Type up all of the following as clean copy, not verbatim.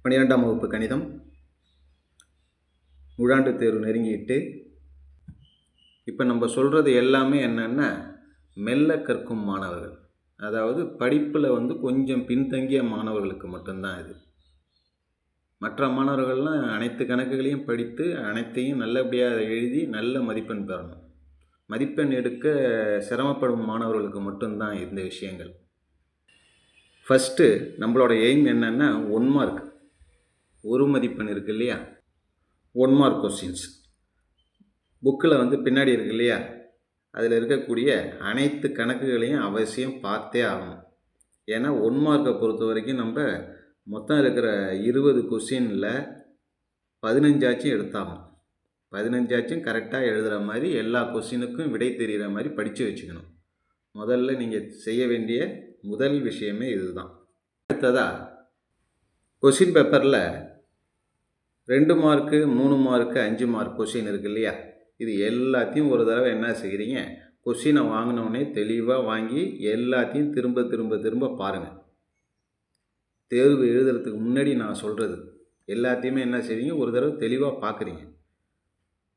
12ஆம் வகுப்பு கணிதம் முழாண்டு தேர்வு நெருங்கிட்டு இப்போ நம்ம சொல்கிறது எல்லாமே என்னென்னா மெல்ல கற்கும் மாணவர்கள், அதாவது படிப்பில் கொஞ்சம் பின்தங்கிய மாணவர்களுக்கு மட்டும்தான் இது. மற்ற மாணவர்கள்லாம் அனைத்து கணக்குகளையும் படித்து அனைத்தையும் நல்லபடியாக எழுதி நல்ல மதிப்பெண் பெறணும். மதிப்பெண் எடுக்க சிரமப்படும் மாணவர்களுக்கு மட்டும்தான் இந்த விஷயங்கள். ஃபஸ்ட்டு நம்மளோட எய்ம் என்னென்னா 1 மார்க், ஒரு மதிப்பெண் இருக்குது இல்லையா, 1 மார்க் கொஸ்டின்ஸ் புக்கில் பின்னாடி இருக்கு இல்லையா, அதில் இருக்கக்கூடிய அனைத்து கணக்குகளையும் அவசியம் பார்த்தே ஆகணும். ஏன்னா 1 மார்க்கை பொறுத்த வரைக்கும் நம்ம மொத்தம் இருக்கிற 20 கொஸ்டினில் 15 எடுத்தாகணும். 15 கரெக்டாக எழுதுகிற மாதிரி எல்லா கொஸ்டினுக்கும் விடை தெரிகிற மாதிரி படித்து வச்சுக்கணும். முதல்ல நீங்கள் செய்ய வேண்டிய முதல் விஷயமே இதுதான். அடுத்ததாக கொஸ்டின் பேப்பரில் 2 மார்க்கு 3 மார்க்கு 5 மார்க் கொஸ்டின் இருக்குது இல்லையா, இது எல்லாத்தையும் ஒரு தடவை என்ன செய்கிறீங்க, கொஸ்டினை வாங்கினோடனே தெளிவாக வாங்கி எல்லாத்தையும் திரும்ப திரும்ப திரும்ப பாருங்கள். தேர்வு எழுதுறதுக்கு முன்னாடி நான் சொல்கிறது எல்லாத்தையுமே என்ன செய்றீங்க, ஒரு தடவை தெளிவாக பார்க்குறீங்க.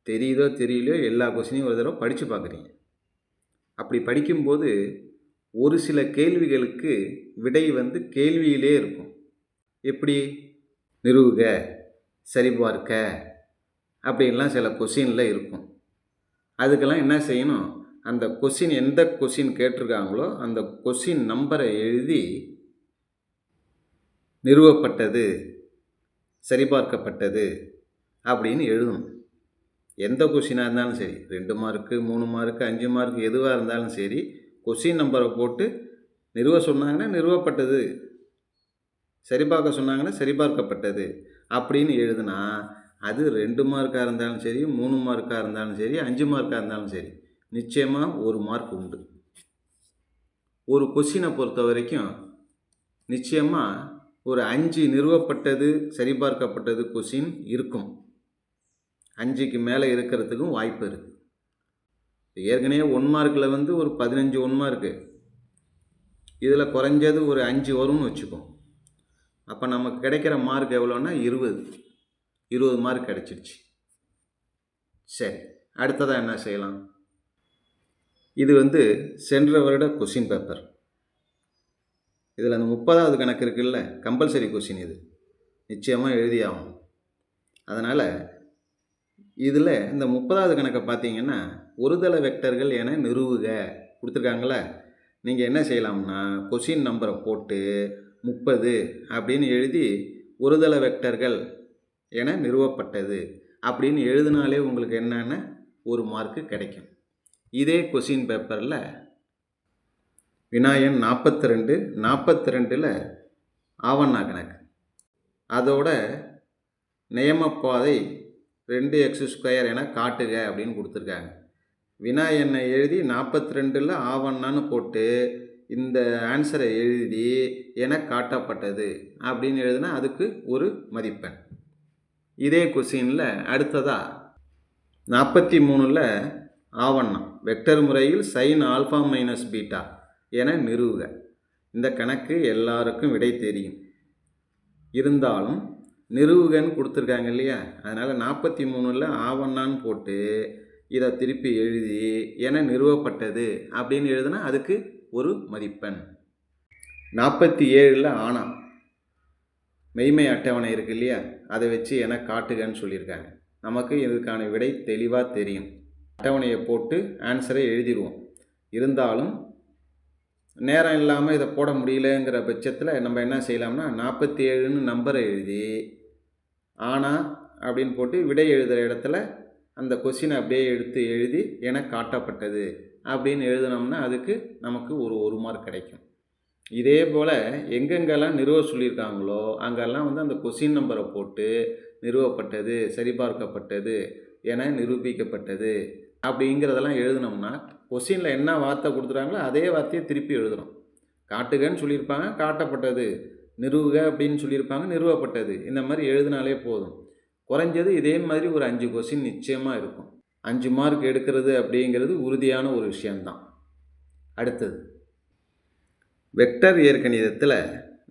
தெரியுதோ தெரியலையோ எல்லா கொஸ்டினையும் ஒரு தடவை படித்து பார்க்குறீங்க. அப்படி படிக்கும்போது ஒரு சில கேள்விகளுக்கு விடை கேள்வியிலே இருக்கும். எப்படி, நிறுவுக, சரிபார்க்க அப்படின்லாம் சில கொஸ்டினில் இருக்கும். அதுக்கெல்லாம் என்ன செய்யணும், அந்த கொஸ்டின் எந்த கொஸ்டின் கேட்டிருக்காங்களோ அந்த கொஸ்டின் நம்பரை எழுதி நிறுவப்பட்டது, சரிபார்க்கப்பட்டது அப்படின்னு எழுதணும். எந்த கொஸ்டினாக இருந்தாலும் சரி, 2 மார்க்கு 3 மார்க்கு 5 மார்க் எதுவாக இருந்தாலும் சரி, கொஸ்டின் நம்பரை போட்டு நிறுவ சொன்னாங்கன்னா நிறுவப்பட்டது, சரிபார்க்க சொன்னாங்கன்னா சரிபார்க்கப்பட்டது அப்படின்னு எழுதுனா அது 2 மார்க்காக இருந்தாலும் சரி, 3 மார்க்காக இருந்தாலும் சரி, 5 மார்க்காக இருந்தாலும் சரி, நிச்சயமாக 1 மார்க் உண்டு. ஒரு கொஸ்டினை பொறுத்த வரைக்கும் நிச்சயமாக ஒரு 5 நிறுவப்பட்டது சரிபார்க்கப்பட்டது கொஸ்டின் இருக்கும். 5க்கு மேலே இருக்கிறதுக்கும் வாய்ப்பு இருக்குது. ஏற்கனவே 1 மார்க்கில் ஒரு 15 1 மார்க்கு, இதில் குறைஞ்சது ஒரு 5 வரும்னு வச்சுக்கோம். அப்போ நமக்கு கிடைக்கிற மார்க் எவ்வளோன்னா 20 மார்க் கிடச்சிருச்சு. சரி, அடுத்ததாக என்ன செய்யலாம், இது சென்ற வருட கொஸ்டின் பேப்பர். இதில் அந்த 30வது கணக்கு இருக்குல்ல, கம்பல்சரி கொஸ்டின், இது நிச்சயமாக எழுதி ஆகும். அதனால் இதில் இந்த 30வது கணக்கை பார்த்தீங்கன்னா ஒருதள வெக்டர்கள் என நிறுவுக கொடுத்துருக்காங்களே, நீங்கள் என்ன செய்யலாம்னா கொஸ்டின் நம்பரை போட்டு 30 அப்படின்னு எழுதி ஒருதள வெக்டர்கள் என நிறுவப்பட்டது அப்படின்னு எழுதினாலே உங்களுக்கு என்னென்ன 1 மார்க்கு கிடைக்கும். இதே கொஸ்டின் பேப்பரில் வினாயன் 42 ஆவண்ணா கணக்கு, அதோட நியமப்பாதை 2x² என காட்டுக அப்படின்னு கொடுத்துருக்காங்க. வினா எண்ணை எழுதி 42 ஆவண்ணான்னு போட்டு இந்த ஆன்சரை எழுதி என காட்டப்பட்டது அப்படின்னு எழுதுனா அதுக்கு ஒரு மதிப்பெண். இதே கொஸ்டினில் அடுத்ததாக 43 ஆவண்ணம் வெக்டர் முறையில் sin ஆல்ஃபா மைனஸ் பீட்டா என நிறுவுக. இந்த கணக்கு எல்லாருக்கும் விடை தெரியும், இருந்தாலும் நிறுவுகன்னு கொடுத்துருக்காங்க இல்லையா, அதனால் 43 ஆவண்ணான்னு போட்டு இதை திருப்பி எழுதி என நிறுவப்பட்டது அப்படின்னு எழுதுனா அதுக்கு ஒரு மதிப்பெண். 47 ஆனா மெய்மை அட்டவணை இருக்கு இல்லையா, அதை வச்சு என காட்டுகன்னு சொல்லியிருக்காங்க. நமக்கு இதுக்கான விடை தெளிவாக தெரியும். அட்டவணையை போட்டு ஆன்சரை எழுதிடுவோம். இருந்தாலும் நேரம் இல்லாமல் இதை போட முடியலங்கிற பட்சத்தில் நம்ம என்ன செய்யலாம்னா 47ன்னு நம்பரை எழுதி ஆனால் அப்படின்னு போட்டு விடை எழுதுகிற இடத்துல அந்த கொஸ்டினை அப்படியே எடுத்து எழுதி என காட்டப்பட்டது அப்படின்னு எழுதினோம்னா அதுக்கு நமக்கு ஒரு மார்க் கிடைக்கும். இதே போல் எங்கெங்கெல்லாம் நிறுவ சொல்லியிருக்காங்களோ அங்கெல்லாம் அந்த கொஸ்டின் நம்பரை போட்டு நிறுவப்பட்டது, சரிபார்க்கப்பட்டது என நிரூபிக்கப்பட்டது அப்படிங்கிறதெல்லாம் எழுதினோம்னா கொஸ்டினில் என்ன வார்த்தை கொடுத்துறாங்களோ அதே வார்த்தையை திருப்பி எழுதணும். காட்டுகன்னு சொல்லியிருப்பாங்க, காட்டப்பட்டது, நிறுவுக அப்படின்னு சொல்லியிருப்பாங்க, நிறுவப்பட்டது, இந்த மாதிரி எழுதினாலே போதும். குறைஞ்சது இதே மாதிரி ஒரு 5 கொஸ்டின் நிச்சயமாக இருக்கும். 5 மார்க் எடுக்கிறது அப்படிங்கிறது உறுதியான ஒரு விஷயம்தான். அடுத்தது வெக்டர் இயற்கணிதத்தில்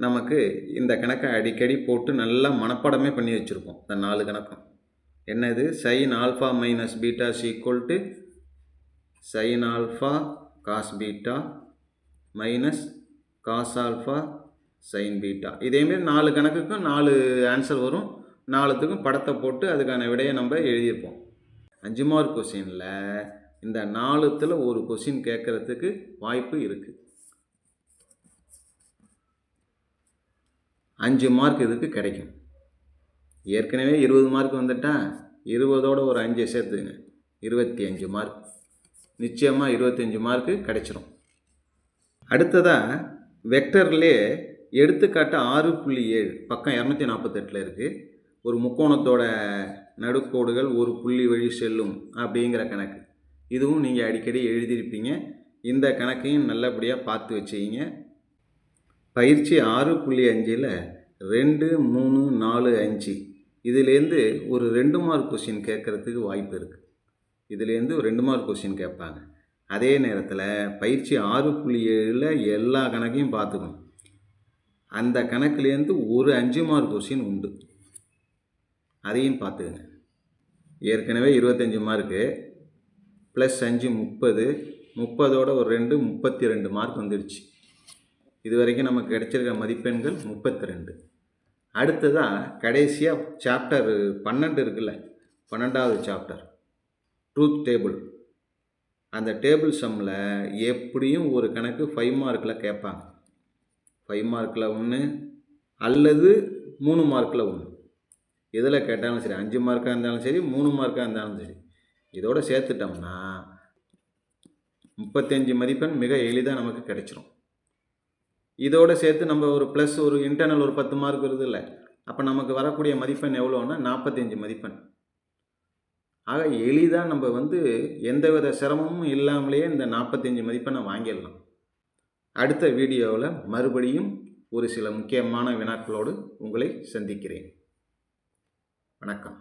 நமக்கு இந்த கணக்கை அடிக்கடி போட்டு நல்லா மனப்பாடமே பண்ணி வச்சுருப்போம். இந்த 4 கணக்கும் என்னது, sin alpha minus beta equal to sin alpha cos beta minus cos alpha sin beta. இதேமாரி 4 கணக்குக்கும் 4 ஆன்சர் வரும். 4த்துக்கும் படத்தை போட்டு அதுக்கான விடையை நம்ம எழுதியிருப்போம். 5 மார்க் கொஸ்டினில் இந்த 4த்தில் ஒரு கொஸ்டின் கேட்குறதுக்கு வாய்ப்பு இருக்குது. 5 மார்க் இதுக்கு கிடைக்கும். ஏற்கனவே 20 மார்க் வந்துட்டால் 20ஓட ஒரு 5 சேர்த்துங்க, 25 மார்க். நிச்சயமாக 25 மார்க்கு கிடைச்சிரும். அடுத்ததாக வெக்டர்லேயே எடுத்துக்காட்டு 6.7 பக்கம் 248 இருக்குது. ஒரு முக்கோணத்தோட நடுக்கோடுகள் ஒரு புள்ளி வழி செல்லும் அப்படிங்கிற கணக்கு. இதுவும் நீங்கள் அடிக்கடி எழுதியிருப்பீங்க. இந்த கணக்கையும் நல்லபடியாக பார்த்து வச்சுக்கிங்க. பயிற்சி 6.5ல் 2, 3, 4, 5 இதுலேருந்து ஒரு 2 மார்க் கொஸ்டின் கேட்குறதுக்கு வாய்ப்பு இருக்குது. இதுலேருந்து ஒரு 2 மார்க் கொஸ்டின் கேட்பாங்க. அதே நேரத்தில் பயிற்சி 6.7ல் எல்லா கணக்கையும் பார்த்துக்கணும். அந்த கணக்குலேருந்து ஒரு 5 மார்க் கொஸ்டின் உண்டு, அதையும் பார்த்துக்கங்க. ஏற்கனவே 25 மார்க்கு ப்ளஸ் 5 30, 30ஓட ஒரு 2 32 மார்க் வந்துடுச்சு. இது வரைக்கும் நமக்கு கிடைச்சிருக்க மதிப்பெண்கள் 32. அடுத்ததாக கடைசியாக சாப்டர் 12 இருக்குல்ல, 12வது சாப்டர் ட்ரூத் டேபிள். அந்த டேபிள் சம்மில் எப்படியும் ஒரு கணக்கு 5 மார்க்கில் கேட்பாங்க. 5 மார்க்கில் ஒன்று அல்லது 3 மார்க்கில் ஒன்று. எதில் கேட்டாலும் சரி, 5 மார்க்காக இருந்தாலும் சரி, 3 மார்க்காக இருந்தாலும் சரி, இதோடு சேர்த்துட்டோம்னா 35 மதிப்பெண் மிக எளிதாக நமக்கு கிடைச்சிரும். இதோடு சேர்த்து நம்ம ஒரு ப்ளஸ் ஒரு இன்டர்னல் ஒரு 10 மார்க் வருது இல்லை, அப்போ நமக்கு வரக்கூடிய மதிப்பெண் எவ்வளோன்னா 45 மதிப்பெண். ஆக எளிதாக நம்ம எந்தவித சிரமமும் இல்லாமலேயே இந்த 45 மதிப்பெண்ணை வாங்கிடலாம். அடுத்த வீடியோவில் மறுபடியும் ஒரு சில முக்கியமான வினாக்களோடு உங்களை சந்திக்கிறேன். வணக்கம்.